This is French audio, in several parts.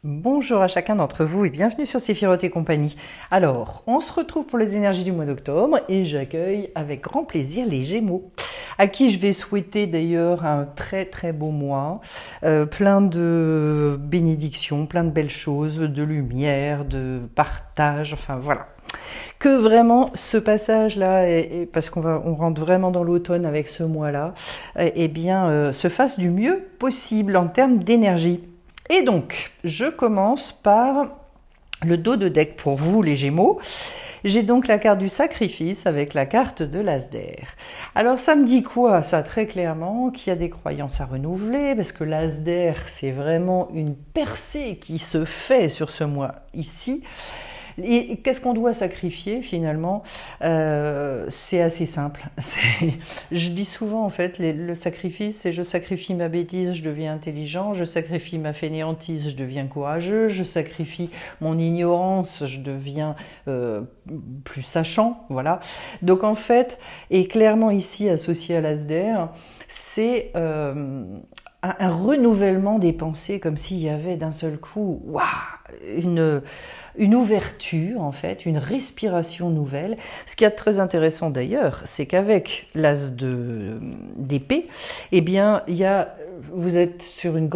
Bonjour à chacun d'entre vous et bienvenue sur Séphiroth et compagnie. Alors, on se retrouve pour les énergies du mois d'octobre et j'accueille avec grand plaisir les Gémeaux, à qui je vais souhaiter d'ailleurs un très très beau mois, plein de bénédictions, plein de belles choses, de lumière, de partage, enfin voilà. Que vraiment ce passage-là, parce on rentre vraiment dans l'automne avec ce mois-là, se fasse du mieux possible en termes d'énergie. Et donc, je commence par le dos de deck pour vous, les Gémeaux. J'ai donc la carte du sacrifice avec la carte de l'As d'air. Alors ça me dit quoi, ça, très clairement, qu'il y a des croyances à renouveler, parce que l'As d'air, c'est vraiment une percée qui se fait sur ce mois ici. Et qu'est-ce qu'on doit sacrifier finalement? C'est assez simple. Je dis souvent en fait, le sacrifice, c'est je sacrifie ma bêtise, je deviens intelligent, je sacrifie ma fainéantise, je deviens courageux, je sacrifie mon ignorance, je deviens plus sachant, voilà. Donc en fait, et clairement ici associé à l'As d'air, c'est un renouvellement des pensées, comme s'il y avait d'un seul coup, waouh, une ouverture, en fait, une respiration nouvelle. Ce qui est très intéressant d'ailleurs, c'est qu'avec l'As d'épée, eh bien, vous êtes sur une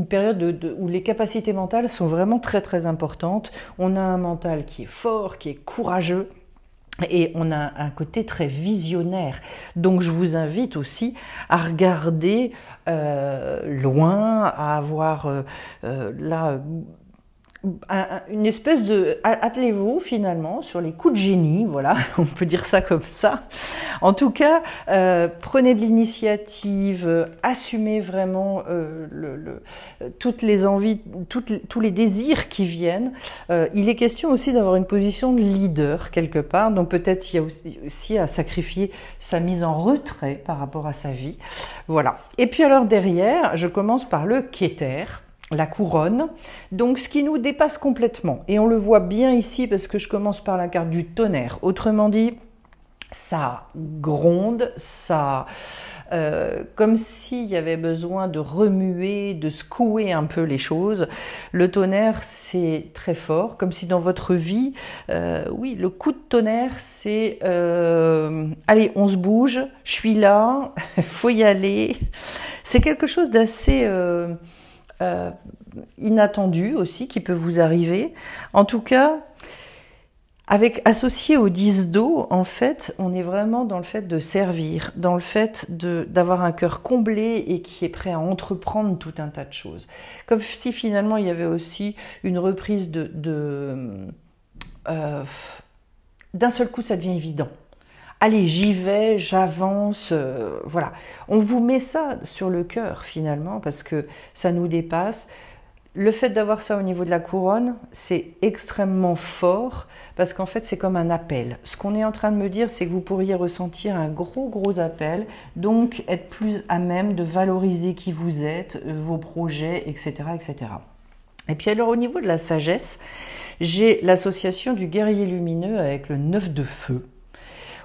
période où les capacités mentales sont vraiment très très importantes. On a un mental qui est fort, qui est courageux, et on a un côté très visionnaire. Donc je vous invite aussi à regarder loin, à avoir là une espèce de... Attelez-vous finalement sur les coups de génie, voilà, on peut dire ça comme ça. En tout cas, prenez de l'initiative, assumez vraiment toutes les envies, tous les désirs qui viennent. Il est question aussi d'avoir une position de leader quelque part, donc peut-être il y a aussi à sacrifier sa mise en retrait par rapport à sa vie. Voilà. Et puis alors derrière, je commence par le Keter, la couronne, donc ce qui nous dépasse complètement. Et on le voit bien ici parce que je commence par la carte du tonnerre. Autrement dit, ça gronde, ça... comme s'il y avait besoin de remuer, de secouer un peu les choses. Le tonnerre, c'est très fort, comme si dans votre vie, oui, le coup de tonnerre, c'est allez, on se bouge, je suis là, faut y aller. C'est quelque chose d'assez inattendu aussi qui peut vous arriver. En tout cas, associé au 10 d'eau, en fait, on est vraiment dans le fait de servir, dans le fait d'avoir un cœur comblé et qui est prêt à entreprendre tout un tas de choses. Comme si finalement il y avait aussi une reprise d'un seul coup ça devient évident. Allez, j'y vais, j'avance, voilà. On vous met ça sur le cœur finalement parce que ça nous dépasse. Le fait d'avoir ça au niveau de la couronne, c'est extrêmement fort parce qu'en fait c'est comme un appel. Ce qu'on est en train de me dire, c'est que vous pourriez ressentir un gros appel, donc être plus à même de valoriser qui vous êtes, vos projets, etc., etc. Et puis alors au niveau de la sagesse, j'ai l'association du guerrier lumineux avec le 9 de feu.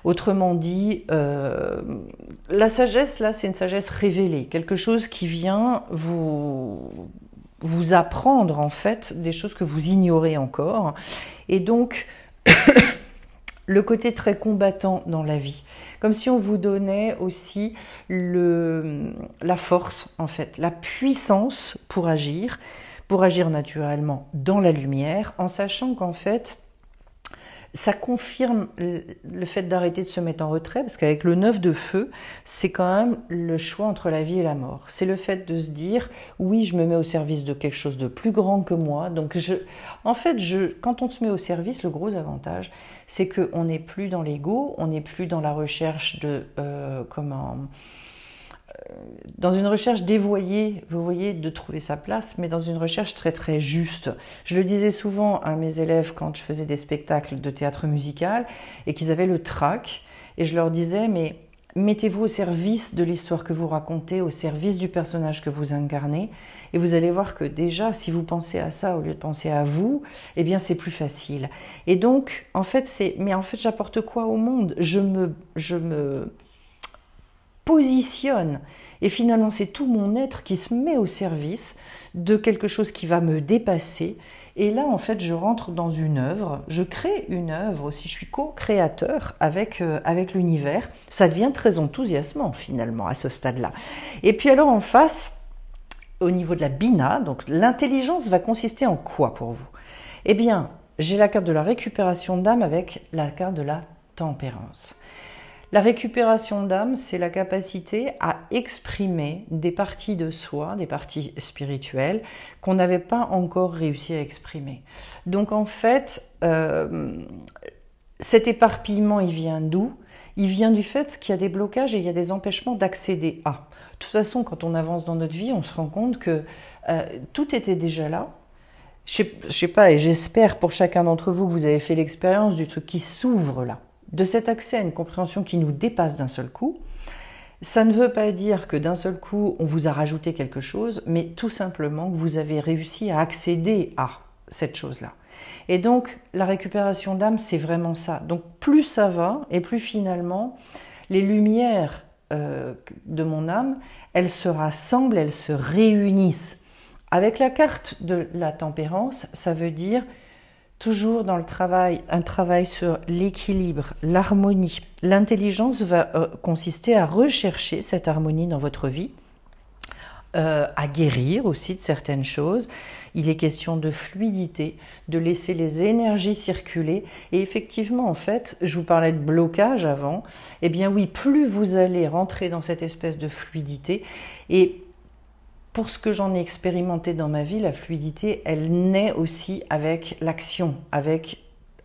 Autrement dit, la sagesse, là, c'est une sagesse révélée, quelque chose qui vient vous apprendre, en fait, des choses que vous ignorez encore. Et donc, le côté très combattant dans la vie, comme si on vous donnait aussi la force, en fait, la puissance pour agir naturellement dans la lumière, en sachant qu'en fait, ça confirme le fait d'arrêter de se mettre en retrait, parce qu'avec le 9 de feu, c'est quand même le choix entre la vie et la mort. C'est le fait de se dire, oui, je me mets au service de quelque chose de plus grand que moi. Donc, quand on se met au service, le gros avantage, c'est qu'on n'est plus dans l'ego, on n'est plus dans la recherche dans une recherche dévoyée, vous voyez, de trouver sa place, mais dans une recherche très très juste. Je le disais souvent à mes élèves quand je faisais des spectacles de théâtre musical et qu'ils avaient le trac, et je leur disais, mais mettez-vous au service de l'histoire que vous racontez, au service du personnage que vous incarnez, et vous allez voir que déjà, si vous pensez à ça au lieu de penser à vous, eh bien c'est plus facile. Et donc, en fait, j'apporte quoi au monde? Je me positionne. Et finalement, c'est tout mon être qui se met au service de quelque chose qui va me dépasser. Et là, en fait, je rentre dans une œuvre, je crée une œuvre aussi, je suis co-créateur avec l'univers. Ça devient très enthousiasmant finalement à ce stade-là. Et puis alors en face, au niveau de la Bina, donc l'intelligence va consister en quoi pour vous? Eh bien, j'ai la carte de la récupération d'âme avec la carte de la tempérance. La récupération d'âme, c'est la capacité à exprimer des parties de soi, des parties spirituelles, qu'on n'avait pas encore réussi à exprimer. Donc en fait, cet éparpillement, il vient d'où? Il vient du fait qu'il y a des blocages et il y a des empêchements d'accéder à. De toute façon, quand on avance dans notre vie, on se rend compte que tout était déjà là. Je sais pas, et j'espère pour chacun d'entre vous que vous avez fait l'expérience du truc qui s'ouvre là, de cet accès à une compréhension qui nous dépasse d'un seul coup. Ça ne veut pas dire que d'un seul coup, on vous a rajouté quelque chose, mais tout simplement que vous avez réussi à accéder à cette chose-là. Et donc, la récupération d'âme, c'est vraiment ça. Donc, plus ça va, et plus finalement, les lumières de mon âme, elles se rassemblent, elles se réunissent. Avec la carte de la tempérance, ça veut dire toujours dans le travail, un travail sur l'équilibre, l'harmonie. L'intelligence va consister à rechercher cette harmonie dans votre vie, à guérir aussi de certaines choses. Il est question de fluidité, de laisser les énergies circuler. Et effectivement, en fait, je vous parlais de blocage avant. Eh bien oui, plus vous allez rentrer dans cette espèce de fluidité. Et pour ce que j'en ai expérimenté dans ma vie, la fluidité, elle naît aussi avec l'action, avec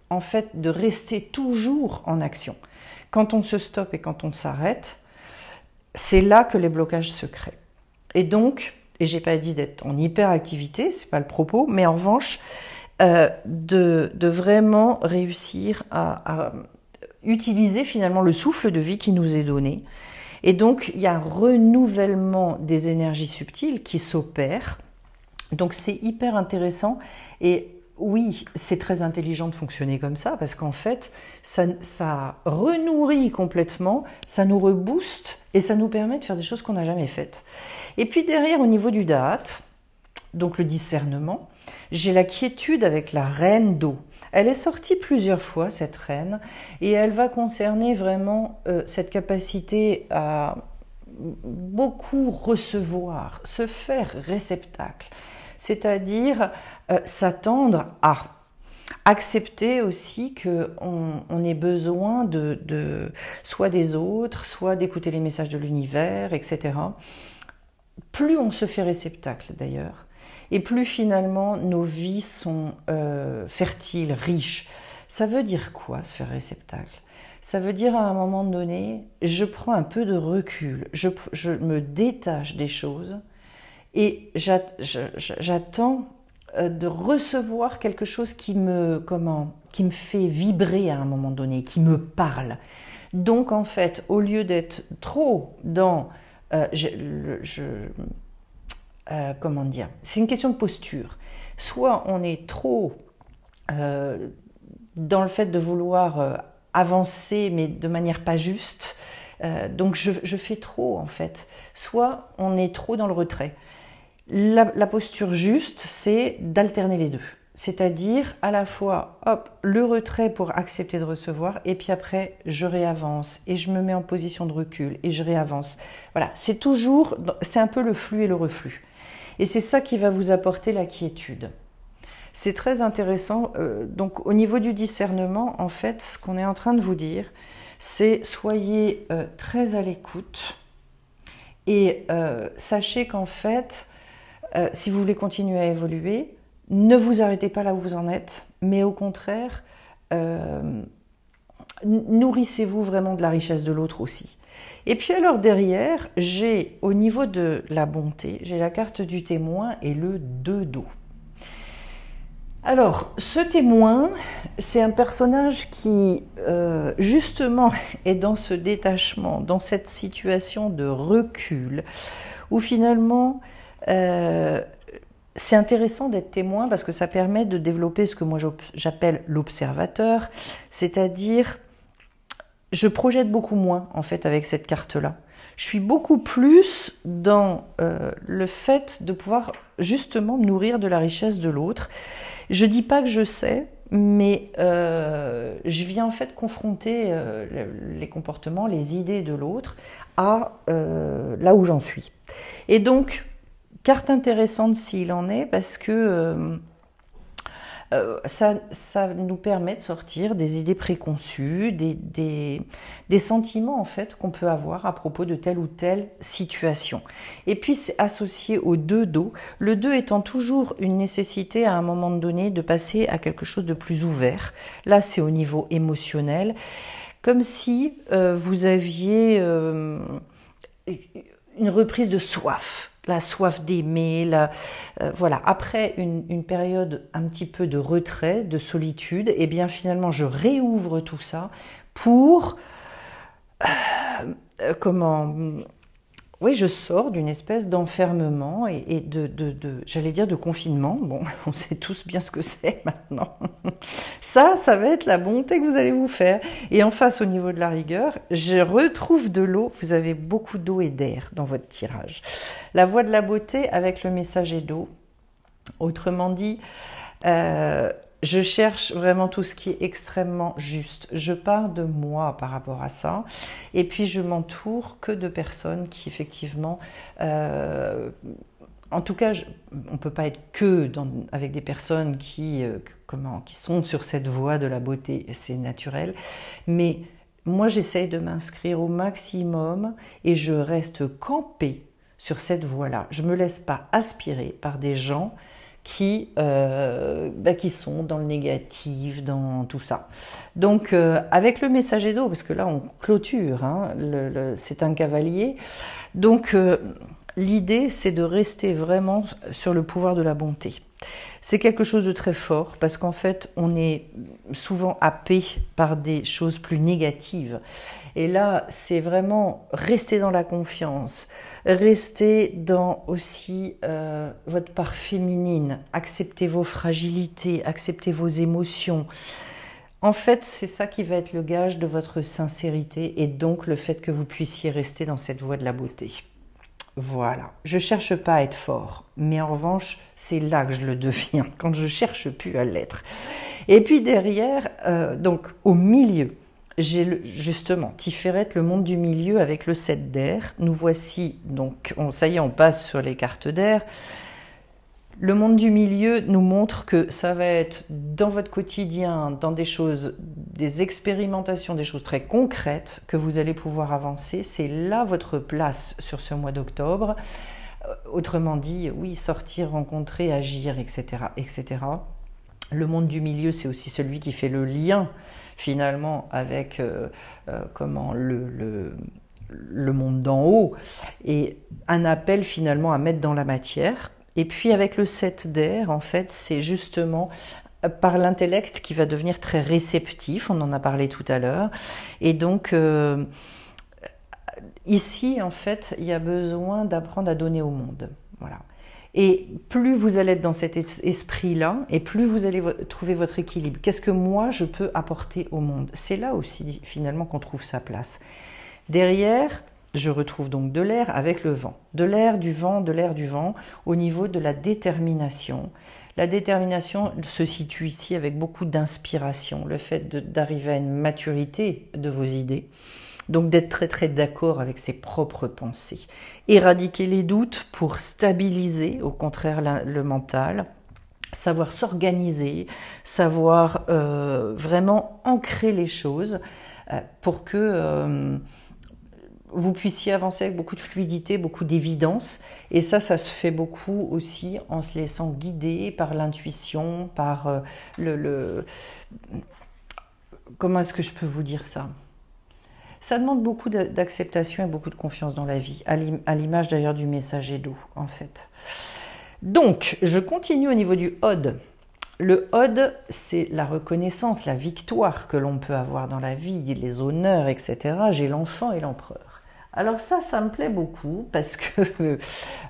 en fait de rester toujours en action. Quand on se stoppe et quand on s'arrête, c'est là que les blocages se créent. Et donc, et j'ai pas dit d'être en hyperactivité, c'est pas le propos, mais en revanche, de vraiment réussir à utiliser finalement le souffle de vie qui nous est donné. Et donc, il y a un renouvellement des énergies subtiles qui s'opère. Donc, c'est hyper intéressant. Et oui, c'est très intelligent de fonctionner comme ça, parce qu'en fait, ça renourrit complètement, ça nous rebooste et ça nous permet de faire des choses qu'on n'a jamais faites. Et puis derrière, au niveau du Da'at, donc le discernement, j'ai la quiétude avec la reine d'eau. Elle est sortie plusieurs fois, cette reine, et elle va concerner vraiment cette capacité à beaucoup recevoir, se faire réceptacle, c'est-à-dire s'attendre à accepter aussi qu'on ait besoin soit des autres, soit d'écouter les messages de l'univers, etc. Plus on se fait réceptacle d'ailleurs, et plus finalement nos vies sont fertiles, riches. Ça veut dire quoi, se faire réceptacle? Ça veut dire à un moment donné, je prends un peu de recul, je me détache des choses et j'attends de recevoir quelque chose qui me fait vibrer à un moment donné, qui me parle. Donc en fait, au lieu d'être trop dans... comment dire? C'est une question de posture. Soit on est trop dans le fait de vouloir avancer, mais de manière pas juste. Donc je fais trop en fait. Soit on est trop dans le retrait. La posture juste, c'est d'alterner les deux. C'est-à-dire à la fois le retrait pour accepter de recevoir, et puis après je réavance et je me mets en position de recul et je réavance. Voilà, c'est un peu le flux et le reflux. Et c'est ça qui va vous apporter la quiétude. C'est très intéressant. Donc au niveau du discernement, en fait, ce qu'on est en train de vous dire, c'est soyez très à l'écoute et sachez qu'en fait, si vous voulez continuer à évoluer, ne vous arrêtez pas là où vous en êtes, mais au contraire, nourrissez-vous vraiment de la richesse de l'autre aussi. Et puis alors derrière, j'ai au niveau de la bonté, j'ai la carte du témoin et le 2 d'eau. Alors, ce témoin, c'est un personnage qui, justement, est dans ce détachement, dans cette situation de recul, où finalement, c'est intéressant d'être témoin parce que ça permet de développer ce que moi j'appelle l'observateur, c'est-à-dire, je projette beaucoup moins, en fait, avec cette carte-là. Je suis beaucoup plus dans le fait de pouvoir justement me nourrir de la richesse de l'autre. Je dis pas que je sais, mais je viens en fait confronter les comportements, les idées de l'autre à là où j'en suis. Et donc, carte intéressante s'il en est, parce que ça nous permet de sortir des idées préconçues, des sentiments en fait qu'on peut avoir à propos de telle ou telle situation. Et puis c'est associé au 2 d'eau, le 2 étant toujours une nécessité à un moment donné de passer à quelque chose de plus ouvert. Là c'est au niveau émotionnel, comme si vous aviez une reprise de soif. La soif d'aimer, voilà. Après une période un petit peu de retrait, de solitude, et bien finalement je réouvre tout ça pour oui, je sors d'une espèce d'enfermement et j'allais dire de confinement. Bon, on sait tous bien ce que c'est maintenant. Ça va être la bonté que vous allez vous faire. Et en face, au niveau de la rigueur, je retrouve de l'eau. Vous avez beaucoup d'eau et d'air dans votre tirage. La voie de la beauté avec le messager d'eau. Autrement dit, je cherche vraiment tout ce qui est extrêmement juste. Je pars de moi par rapport à ça. Et puis, je m'entoure que de personnes qui, effectivement... en tout cas, on ne peut pas être que avec des personnes qui sont sur cette voie de la beauté. C'est naturel. Mais moi, j'essaye de m'inscrire au maximum et je reste campée sur cette voie-là. Je ne me laisse pas aspirer par des gens qui sont dans le négatif, dans tout ça. Donc, avec le messager d'eau, parce que là, on clôture, hein, c'est un cavalier. Donc, l'idée, c'est de rester vraiment sur le pouvoir de la bonté. C'est quelque chose de très fort, parce qu'en fait, on est souvent happé par des choses plus négatives. Et là, c'est vraiment rester dans la confiance, rester dans aussi votre part féminine, accepter vos fragilités, accepter vos émotions. En fait, c'est ça qui va être le gage de votre sincérité et donc le fait que vous puissiez rester dans cette voie de la beauté. Voilà, je cherche pas à être fort, mais en revanche, c'est là que je le deviens, quand je cherche plus à l'être. Et puis derrière, donc au milieu, j'ai justement Tiferet, le monde du milieu avec le 7 d'air. Nous voici, donc ça y est, on passe sur les cartes d'air. Le monde du milieu nous montre que ça va être dans votre quotidien, dans des choses, des expérimentations, des choses très concrètes que vous allez pouvoir avancer. C'est là votre place sur ce mois d'octobre. Autrement dit, oui, sortir, rencontrer, agir, etc., etc. Le monde du milieu, c'est aussi celui qui fait le lien finalement avec le monde d'en haut et un appel finalement à mettre dans la matière. Et puis avec le 7 d'air, en fait, c'est justement par l'intellect qui va devenir très réceptif, on en a parlé tout à l'heure. Et donc, ici, en fait, il y a besoin d'apprendre à donner au monde. Voilà. Et plus vous allez être dans cet esprit-là, et plus vous allez trouver votre équilibre. Qu'est-ce que moi, je peux apporter au monde? C'est là aussi, finalement, qu'on trouve sa place. Derrière... je retrouve donc de l'air avec le vent. De l'air, du vent, de l'air, du vent, au niveau de la détermination. La détermination se situe ici avec beaucoup d'inspiration, le fait d'arriver à une maturité de vos idées, donc d'être très très d'accord avec ses propres pensées. Éradiquer les doutes pour stabiliser, au contraire, le mental, savoir s'organiser, savoir vraiment ancrer les choses pour que... vous puissiez avancer avec beaucoup de fluidité, beaucoup d'évidence. Et ça se fait beaucoup aussi en se laissant guider par l'intuition, par Comment est-ce que je peux vous dire ça? Ça demande beaucoup d'acceptation et beaucoup de confiance dans la vie, à l'image d'ailleurs du messager d'eau, en fait. Donc, je continue au niveau du Ode. Le Ode, c'est la reconnaissance, la victoire que l'on peut avoir dans la vie, les honneurs, etc. J'ai l'enfant et l'empereur. Alors ça me plaît beaucoup parce que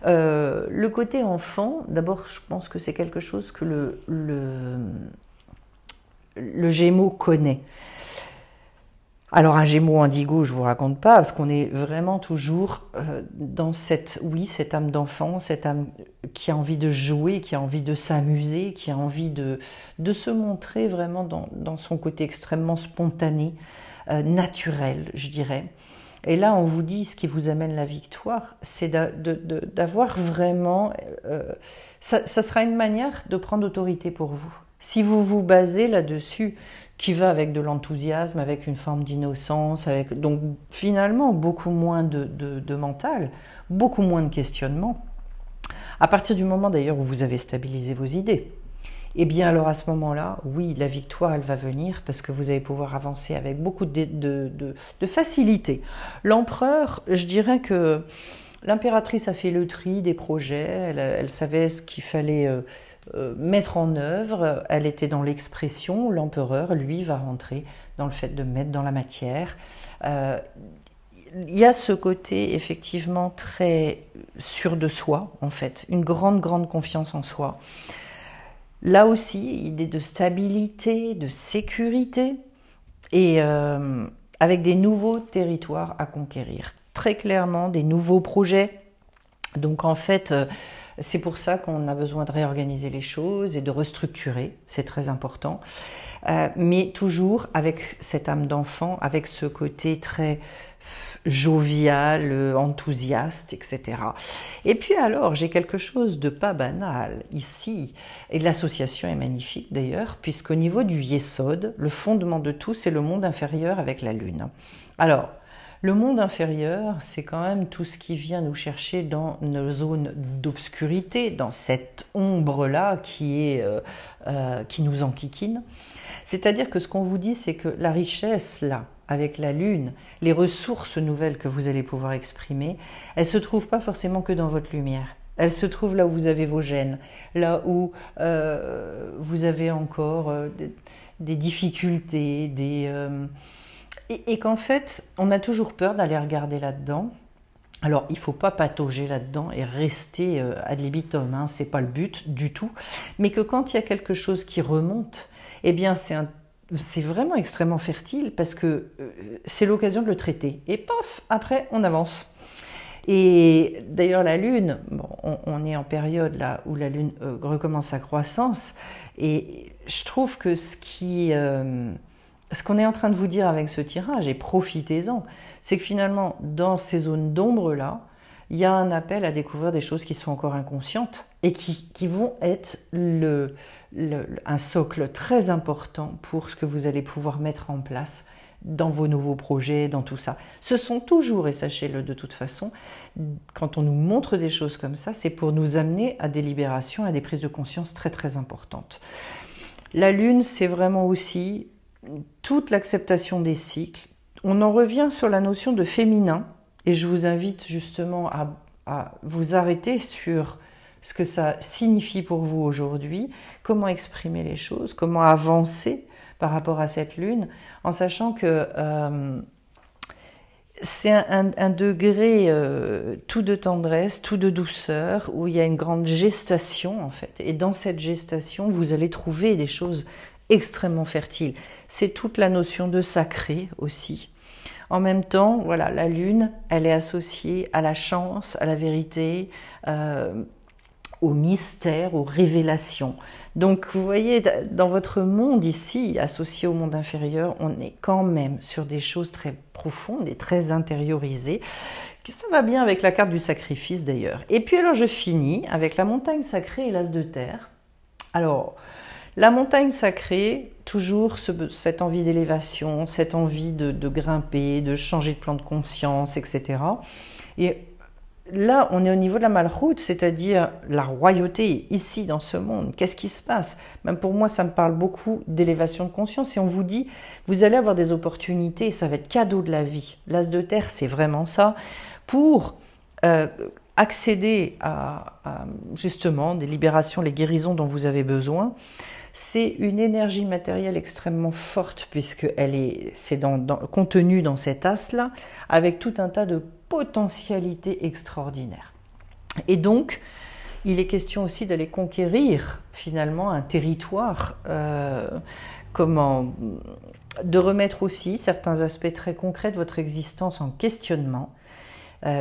le côté enfant, d'abord je pense que c'est quelque chose que le Gémeaux connaît. Alors un Gémeaux indigo, je vous raconte pas, parce qu'on est vraiment toujours dans cette, oui, cette âme d'enfant, cette âme qui a envie de jouer, qui a envie de s'amuser, qui a envie de se montrer vraiment dans son côté extrêmement spontané, naturel, je dirais. Et là, on vous dit, ce qui vous amène la victoire, c'est d'avoir vraiment... ça sera une manière de prendre autorité pour vous. Si vous vous basez là-dessus, qui va avec de l'enthousiasme, avec une forme d'innocence, avec donc finalement beaucoup moins de mental, beaucoup moins de questionnement. À partir du moment d'ailleurs où vous avez stabilisé vos idées, et bien alors à ce moment-là, oui, la victoire, elle va venir parce que vous allez pouvoir avancer avec beaucoup de facilité. L'empereur, je dirais que l'impératrice a fait le tri des projets, elle savait ce qu'il fallait mettre en œuvre, elle était dans l'expression, l'empereur, lui, va rentrer dans le fait de mettre dans la matière. Il y a ce côté effectivement très sûr de soi, en fait, une grande, grande confiance en soi. Là aussi, idée de stabilité, de sécurité, et avec des nouveaux territoires à conquérir. Très clairement, des nouveaux projets. Donc en fait, c'est pour ça qu'on a besoin de réorganiser les choses et de restructurer, c'est très important. Mais toujours avec cette âme d'enfant, avec ce côté très jovial, enthousiaste, etc. Et puis alors, j'ai quelque chose de pas banal ici. Et l'association est magnifique d'ailleurs, puisqu'au niveau du Yesod, le fondement de tout, c'est le monde inférieur avec la Lune. Alors, le monde inférieur, c'est quand même tout ce qui vient nous chercher dans nos zones d'obscurité, dans cette ombre-là qui nous enquiquine. C'est-à-dire que ce qu'on vous dit, c'est que la richesse, là, avec la Lune, les ressources nouvelles que vous allez pouvoir exprimer, elles ne se trouvent pas forcément que dans votre lumière. Elles se trouvent là où vous avez vos gènes, là où vous avez encore des difficultés, et qu'en fait, on a toujours peur d'aller regarder là-dedans. Alors, il ne faut pas patauger là-dedans et rester ad libitum, hein, ce n'est pas le but du tout. Mais que quand il y a quelque chose qui remonte, eh bien, c'est vraiment extrêmement fertile parce que c'est l'occasion de le traiter. Et paf, après, on avance. Et d'ailleurs, la Lune, bon, on est en période là où la Lune recommence sa croissance. Et je trouve que ce qu'on est en train de vous dire avec ce tirage, et profitez-en, c'est que finalement, dans ces zones d'ombre-là, il y a un appel à découvrir des choses qui sont encore inconscientes et qui vont être un socle très important pour ce que vous allez pouvoir mettre en place dans vos nouveaux projets, dans tout ça. Ce sont toujours, et sachez-le de toute façon, quand on nous montre des choses comme ça, c'est pour nous amener à des libérations, à des prises de conscience très très importantes. La Lune, c'est vraiment aussi toute l'acceptation des cycles. On en revient sur la notion de féminin, et je vous invite justement à vous arrêter sur ce que ça signifie pour vous aujourd'hui, comment exprimer les choses, comment avancer par rapport à cette lune, en sachant que c'est un degré tout de tendresse, tout de douceur, où il y a une grande gestation en fait. Et dans cette gestation, vous allez trouver des choses extrêmement fertiles. C'est toute la notion de sacré aussi. En même temps, voilà, la lune, elle est associée à la chance, à la vérité, au mystère, aux révélations. Donc, vous voyez, dans votre monde ici, associé au monde inférieur, on est quand même sur des choses très profondes et très intériorisées. Ça va bien avec la carte du sacrifice d'ailleurs. Et puis alors, je finis avec la montagne sacrée et l'as de terre. Alors, la montagne sacrée, toujours cette envie d'élévation, cette envie de grimper, de changer de plan de conscience, etc. Et là, on est au niveau de la malchoute, c'est-à-dire la royauté, ici, dans ce monde. Qu'est-ce qui se passe? Même pour moi, ça me parle beaucoup d'élévation de conscience. Et on vous dit, vous allez avoir des opportunités, ça va être cadeau de la vie. L'as de terre, c'est vraiment ça. Pour accéder à justement des libérations, les guérisons dont vous avez besoin, c'est une énergie matérielle extrêmement forte c'est contenu dans cet as-là, avec tout un tas de potentialités extraordinaires. Et donc, il est question aussi d'aller conquérir finalement un territoire, de remettre aussi certains aspects très concrets de votre existence en questionnement,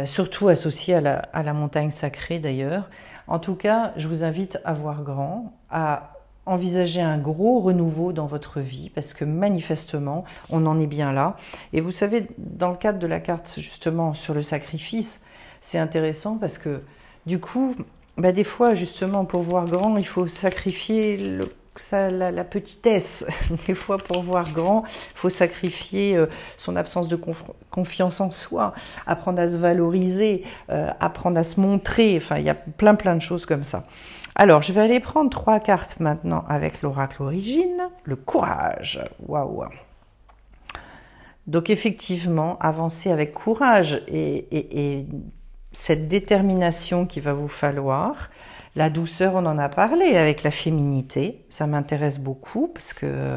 surtout associés à la montagne sacrée d'ailleurs. En tout cas, je vous invite à voir grand, à envisager un gros renouveau dans votre vie, parce que manifestement, on en est bien là. Et vous savez, dans le cadre de la carte justement sur le sacrifice, c'est intéressant parce que du coup, des fois justement pour voir grand, il faut sacrifier la petitesse. Des fois pour voir grand, il faut sacrifier son absence de confiance en soi, apprendre à se valoriser, apprendre à se montrer. Enfin, il y a plein de choses comme ça. Alors, je vais aller prendre 3 cartes maintenant avec l'oracle Origine. Le courage. Waouh! Donc, effectivement, avancez avec courage et cette détermination qu'il va vous falloir. La douceur, on en a parlé avec la féminité. Ça m'intéresse beaucoup parce que...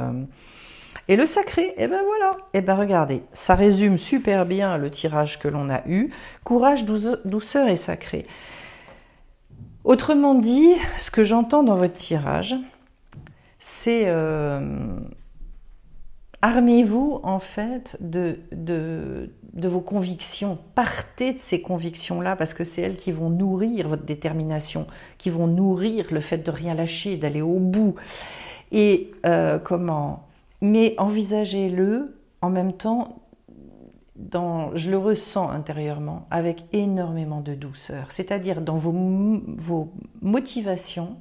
Et le sacré, et ben voilà. Et ben regardez, ça résume super bien le tirage que l'on a eu. Courage, douceur et sacré. Autrement dit, ce que j'entends dans votre tirage, c'est armez-vous en fait de vos convictions. Partez de ces convictions-là parce que c'est elles qui vont nourrir votre détermination, qui vont nourrir le fait de rien lâcher, d'aller au bout. Et mais envisagez-le en même temps. Je le ressens intérieurement avec énormément de douceur, c'est-à-dire dans vos motivations,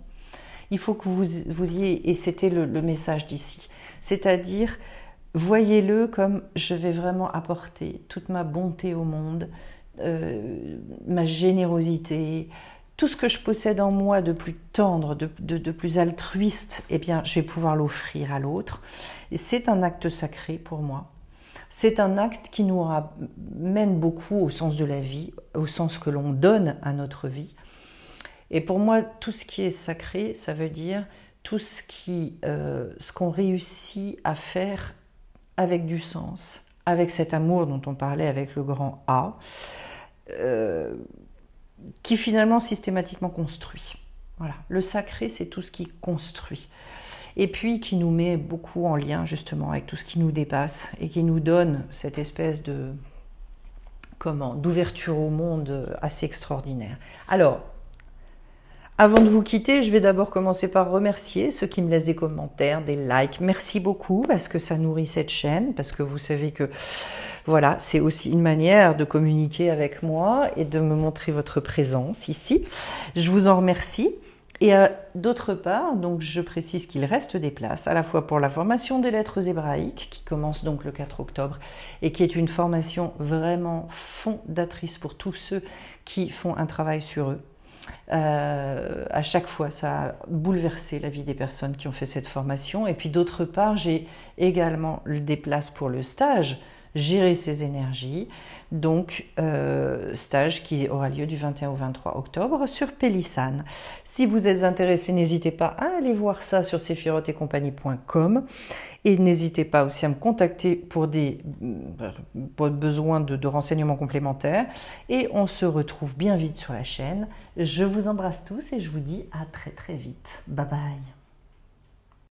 il faut que vous ayez, et c'était le message d'ici, c'est-à-dire voyez-le comme je vais vraiment apporter toute ma bonté au monde, ma générosité, tout ce que je possède en moi de plus tendre, de plus altruiste, eh bien je vais pouvoir l'offrir à l'autre. Et c'est un acte sacré pour moi. C'est un acte qui nous ramène beaucoup au sens de la vie, au sens que l'on donne à notre vie. Et pour moi, tout ce qui est sacré, ça veut dire tout ce qu'on réussit à faire avec du sens, avec cet amour dont on parlait avec le grand A, qui finalement systématiquement construit. Voilà. Le sacré, c'est tout ce qui construit. Et puis qui nous met beaucoup en lien justement avec tout ce qui nous dépasse et qui nous donne cette espèce d'ouverture au monde assez extraordinaire. Alors, avant de vous quitter, je vais d'abord commencer par remercier ceux qui me laissent des commentaires, des likes. Merci beaucoup parce que ça nourrit cette chaîne, parce que vous savez que voilà, c'est aussi une manière de communiquer avec moi et de me montrer votre présence ici. Je vous en remercie. Et d'autre part, donc je précise qu'il reste des places, à la fois pour la formation des lettres hébraïques, qui commence donc le 4 octobre, et qui est une formation vraiment fondatrice pour tous ceux qui font un travail sur eux. À chaque fois, ça a bouleversé la vie des personnes qui ont fait cette formation. Et puis d'autre part, j'ai également des places pour le stage, gérer ses énergies, donc stage qui aura lieu du 21 au 23 octobre sur Pélissane. Si vous êtes intéressé, n'hésitez pas à aller voir ça sur sephirotetcompagnie.com et n'hésitez pas aussi à me contacter pour besoin de renseignements complémentaires et on se retrouve bien vite sur la chaîne. Je vous embrasse tous et je vous dis à très très vite. Bye bye.